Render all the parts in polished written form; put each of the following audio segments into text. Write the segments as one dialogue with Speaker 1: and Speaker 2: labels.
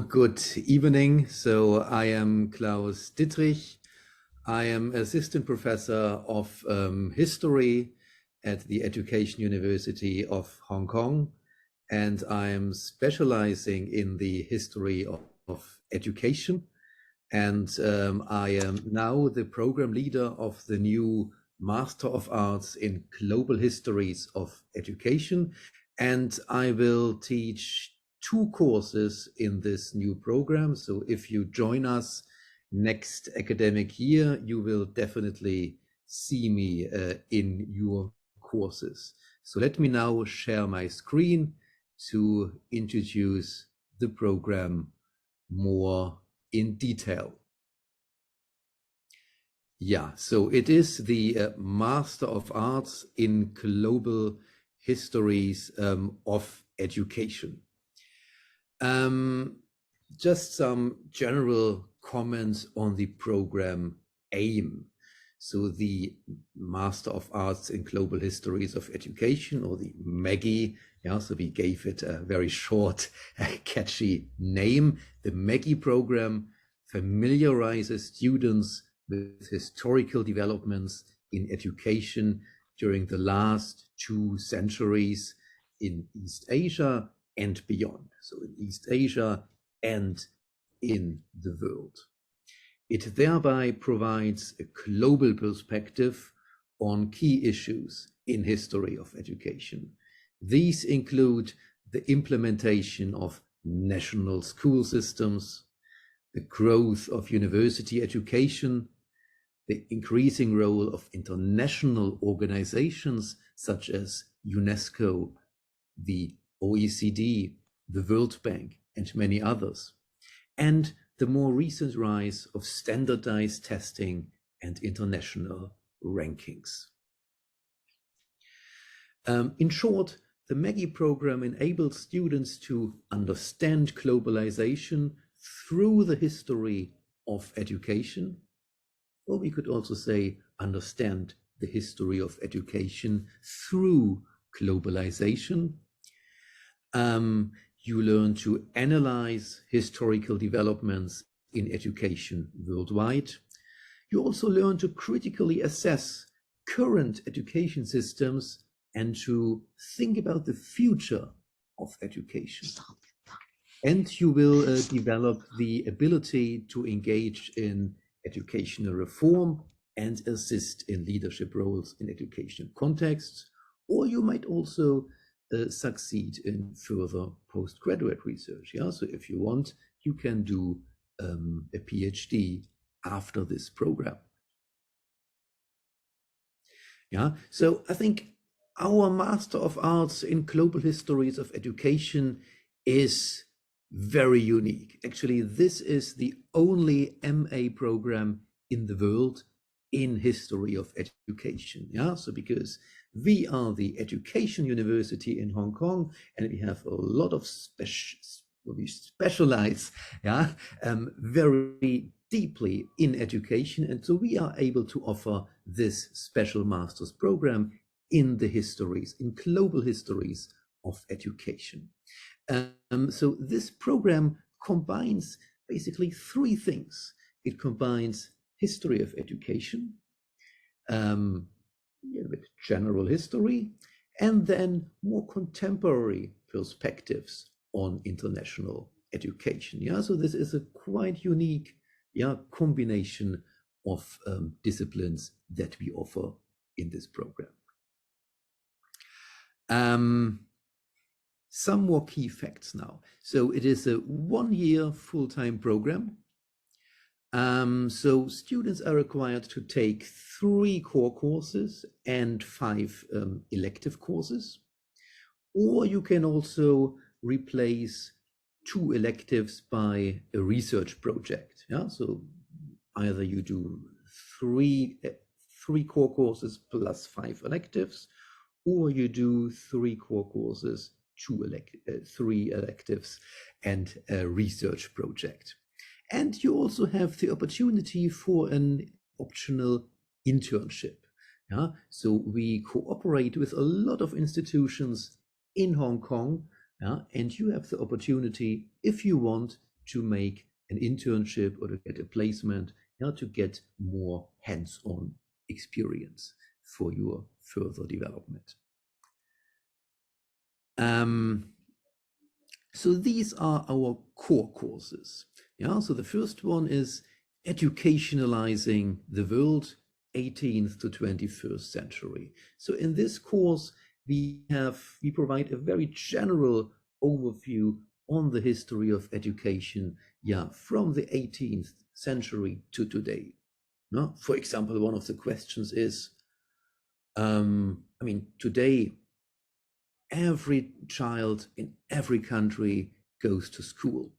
Speaker 1: Good evening. So I am Klaus Dittrich. I am assistant professor of history at the Education University of Hong Kong, and I am specializing in the history of education. And I am now the program leader of the new Master of Arts in Global Histories of Education, and I will teach 2 courses in this new program. So if you join us next academic year, you will definitely see me in your courses. So let me now share my screen to introduce the program more in detail. Yeah, so it is the Master of Arts in Global Histories of Education. Just some general comments on the program aim. So the Master of Arts in Global Histories of Education, or the MAGHE, yeah, so we gave it a very short, catchy name. The MAGHE program familiarizes students with historical developments in education during the last 2 centuries in East Asia and beyond, so in East Asia and in the world. It thereby provides a global perspective on key issues in history of education. These include the implementation of national school systems, the growth of university education, the increasing role of international organizations such as UNESCO, the OECD, the World Bank, and many others, and the more recent rise of standardized testing and international rankings. In short, the MAGHE program enables students to understand globalization through the history of education, or we could also say understand the history of education through globalization. You learn to analyze historical developments in education worldwide. You also learn to critically assess current education systems and to think about the future of education. And you will develop the ability to engage in educational reform and assist in leadership roles in educational contexts, or you might also succeed in further postgraduate research. Yeah, so if you want, you can do a PhD after this program. Yeah, so I think our Master of Arts in Global Histories of Education is very unique. Actually, this is the only MA program in the world in history of education. Yeah, so because we are the Education University in Hong Kong, and we have a lot of we specialize, yeah, very deeply in education, and so we are able to offer this special master's program in the histories, in global histories of education. So this program combines basically 3 things. It combines history of education, with general history, and then more contemporary perspectives on international education. Yeah, so this is a quite unique, yeah, combination of disciplines that we offer in this program. Some more key facts now. So it is a 1-year full-time program. So students are required to take 3 core courses and 5 elective courses, or you can also replace 2 electives by a research project. Yeah, so either you do 3 core courses plus 5 electives, or you do 3 core courses, 3 electives, and a research project. And you also have the opportunity for an optional internship. Yeah? So we cooperate with a lot of institutions in Hong Kong, yeah? And you have the opportunity, if you want, to make an internship or to get a placement, to get more hands-on experience for your further development. So these are our core courses. So the first one is Educationalizing the World, 18th to 21st Century. So in this course, we provide a very general overview on the history of education, from the 18th century to today. For example, one of the questions is, today, every child in every country goes to school,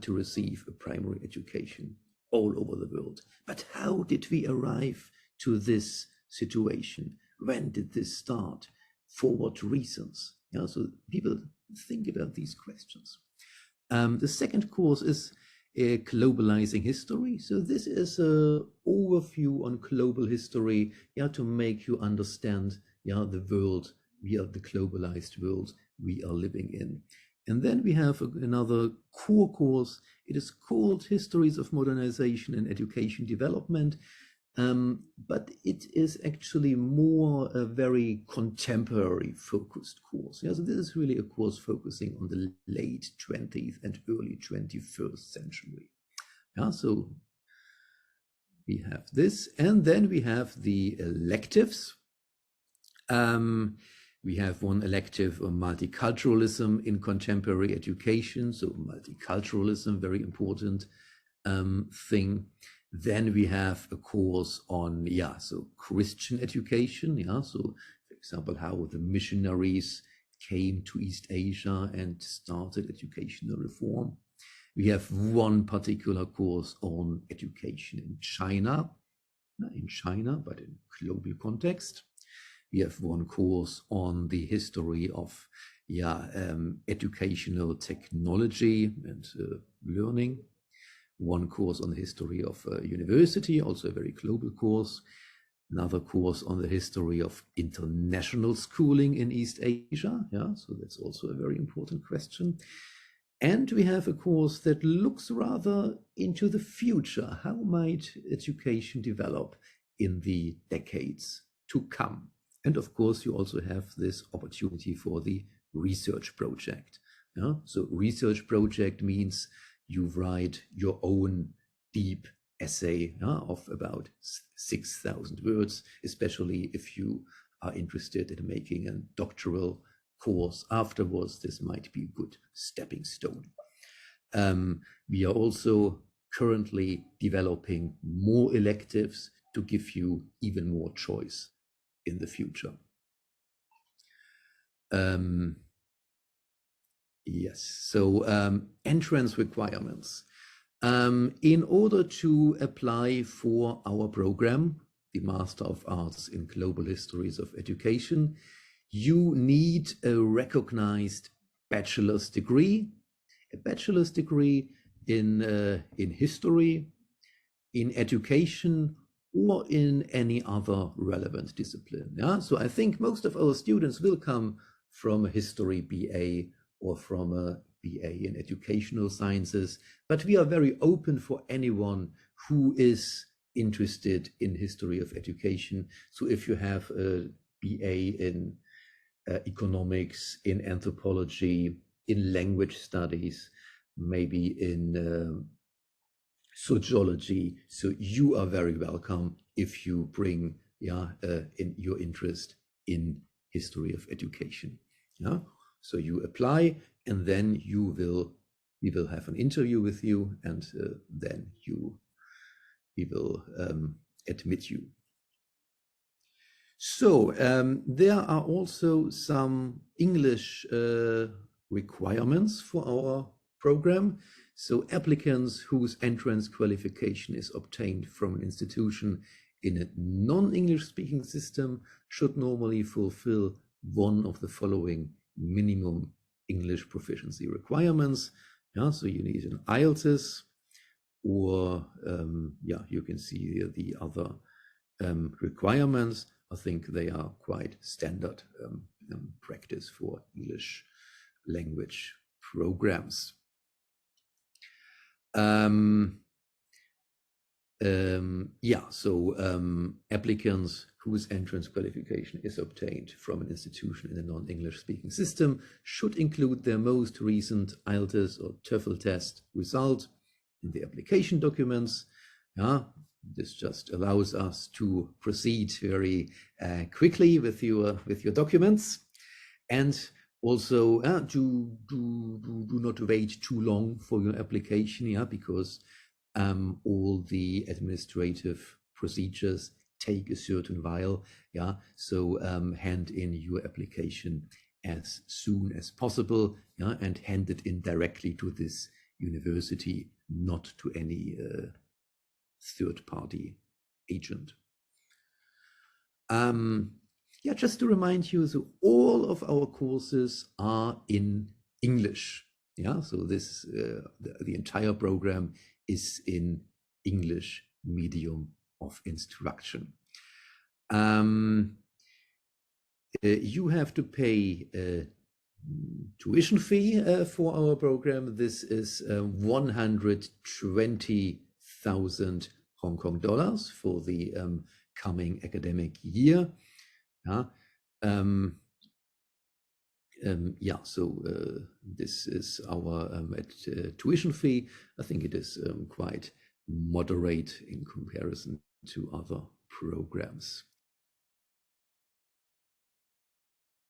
Speaker 1: to receive a primary education all over the world. But how did we arrive to this situation? When did this start? For what reasons? So people think about these questions. The second course is Globalizing History. So this is an overview on global history, to make you understand, the world, the globalized world we are living in. And then we have another core course. It is called Histories of Modernization and Education Development, but it is actually more a very contemporary focused course. So this is really a course focusing on the late 20th and early 21st century. So we have this, and then we have the electives. We have one elective on multiculturalism in contemporary education. So multiculturalism, very important thing. Then we have a course on, Christian education. So for example, how the missionaries came to East Asia and started educational reform. We have one particular course on education in China, but in global context. We have one course on the history of educational technology and learning. One course on the history of university, also a very global course. Another course on the history of international schooling in East Asia. So that's also a very important question. And we have a course that looks rather into the future. How might education develop in the decades to come? And of course, you also have this opportunity for the research project. So research project means you write your own deep essay of about 6,000 words, especially if you are interested in making a doctoral course afterwards. This might be a good stepping stone. We are also currently developing more electives to give you even more choice in the future. Entrance requirements. In order to apply for our program, the Master of Arts in Global Histories of Education, you need a recognized bachelor's degree, in history, in education, or in any other relevant discipline. So I think most of our students will come from a history BA or from a BA in educational sciences, but we are very open for anyone who is interested in history of education. So if you have a BA in economics, in anthropology, in language studies, maybe in sociology, so you are very welcome if you bring in your interest in history of education. So you apply, and then we will have an interview with you, and then we will admit you. So there are also some English requirements for our program. So applicants whose entrance qualification is obtained from an institution in a non-English speaking system should normally fulfill one of the following minimum English proficiency requirements. So you need an IELTS, or you can see the other requirements. I think they are quite standard practice for English language programs. Applicants whose entrance qualification is obtained from an institution in a non-English speaking system should include their most recent IELTS or TOEFL test result in the application documents. This just allows us to proceed very quickly with your documents, and also do not wait too long for your application, because all the administrative procedures take a certain while. So hand in your application as soon as possible, and hand it in directly to this university, not to any third-party agent. Just to remind you, so all of our courses are in English. So this the entire program is in English medium of instruction. You have to pay a tuition fee for our program. This is 120,000 Hong Kong dollars for the coming academic year. This is our tuition fee. I think it is quite moderate in comparison to other programs.